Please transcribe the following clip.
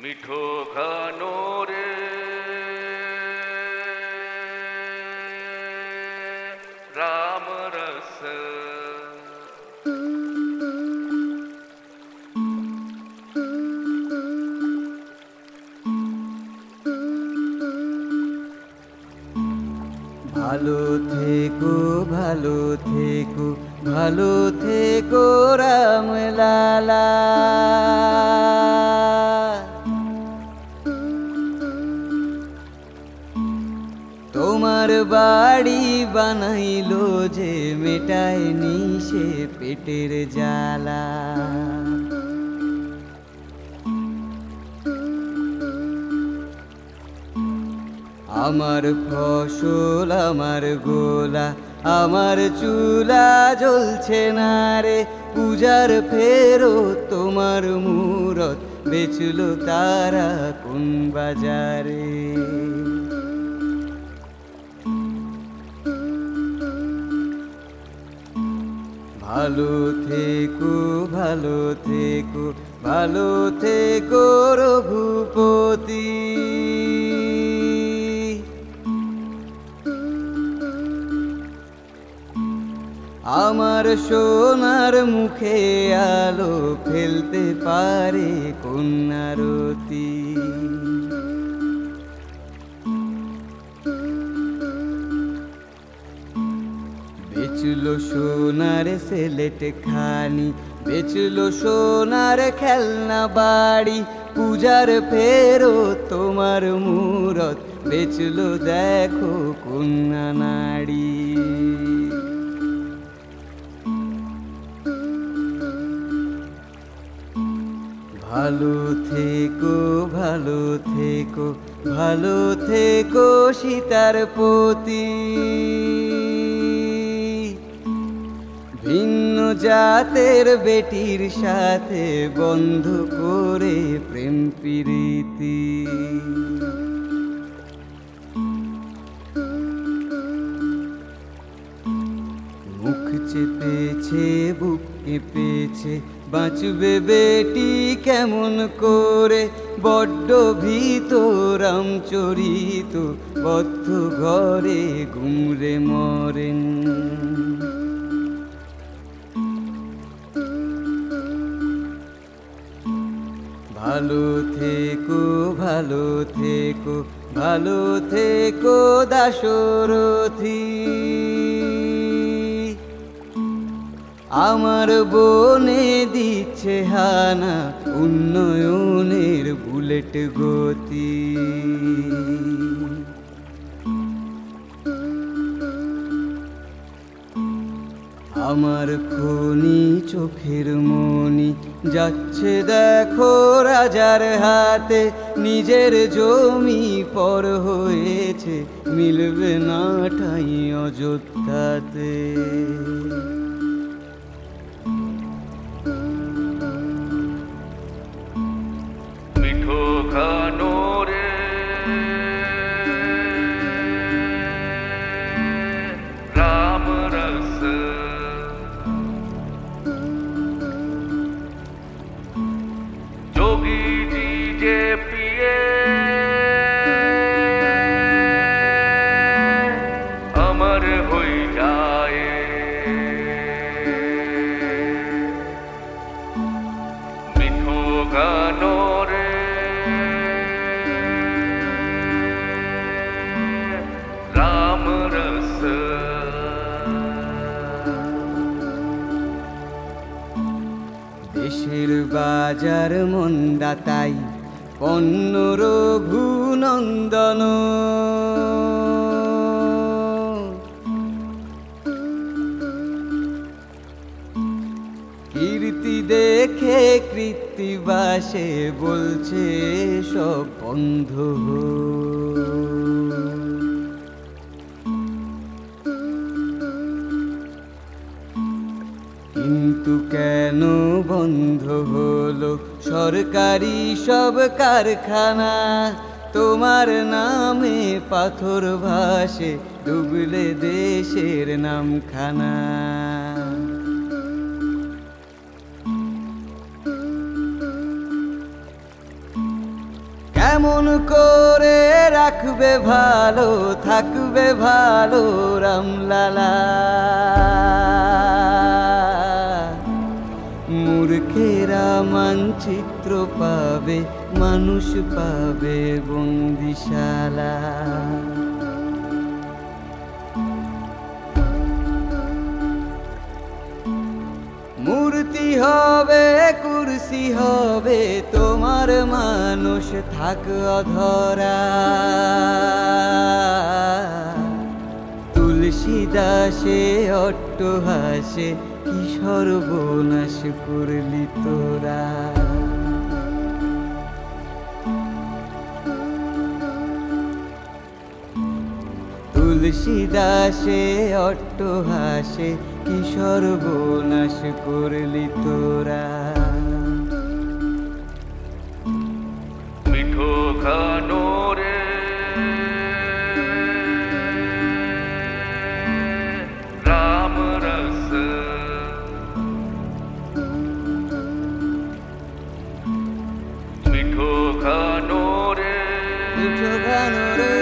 মিঠো ঘানো রে রাম রস ভালো থেকো ভালো থেকো ভালো থেকো রাম লালা। তোমার বাড়ি বানাইলো যে মেটায়নি সে পেটের জ্বালা। আমার ফসল আমার গোলা আমার চুলা জ্বলছে না রে, পূজার ফেরত তোমার মূরত বেচলো তারা কোন বাজারে। ভালো থেকো ভালো থেকো ভালো থেকো রঘুপতি। আমার সোনার মুখে আলো ফেলতে পারে কন্যারতি। বেচলো সোনার সেলেট খানি বেচলো সোনার খেলনা বাড়ি, পূজার ফেরত তোমার মূরত বেচলো দেখো কন্যা নারী। ভালো থেকো ভালো থেকো ভালো থেকো সীতার পতি। ভিন্ন জাতের বেটির সাথে বন্ধ করে প্রেম প্রীতি। মুখ চেপেছে বুক কেঁপেছে বাঁচবে বেটি কেমন করে, বড্ড ভীত রামচরিত বদ্ধ ঘরে গুমরে মরেন। ভালো থেকো ভালো থেকো ভালো থেকো দাশরথী। আমার বনে দিচ্ছে হানা উন্নয়নের বুলেট গতি। আমার খনি চোখের মনি যাচ্ছে দেখো রাজার হাতে, নিজের জমি পর হয়েছে মিলবে না ঠাঁই অযোধ্যাতে। মিঠো ঘানো রে রাম রস जोगी जी जे पिए अमर हो जाए। मिठो गानो रे राम रस দেশের বাজার মন্দা তাই পণ্য রঘুনন্দন। কীর্তি দেখে কৃত্তিবাসে বলছে সব বন্ধ। কিন্তু কেন বন্ধ হলো সরকারি সব কারখানা, তোমার নামে পাথর ভাসে ডুবলে দেশের নামখানা। কেমন করে রাখবে ভালো, থাকবে ভালো রামলালা। মূর্খেরা মানচিত্র পাবে, মানুষ পাবে বন্দিশালা। মূর্তি হবে, কুরসি হবে, তোমার মানুষ থাক অধরা। তুলসী দাসে অট্টহাসে, কি সর্বনাশ করলি তোরা। তুলসী দাসে অট্টহাসে, কি সর্বনাশ করলি তোরা। মিঠো গানো রে রাম রস, মিঠো গানো রে মিঠো গানো রে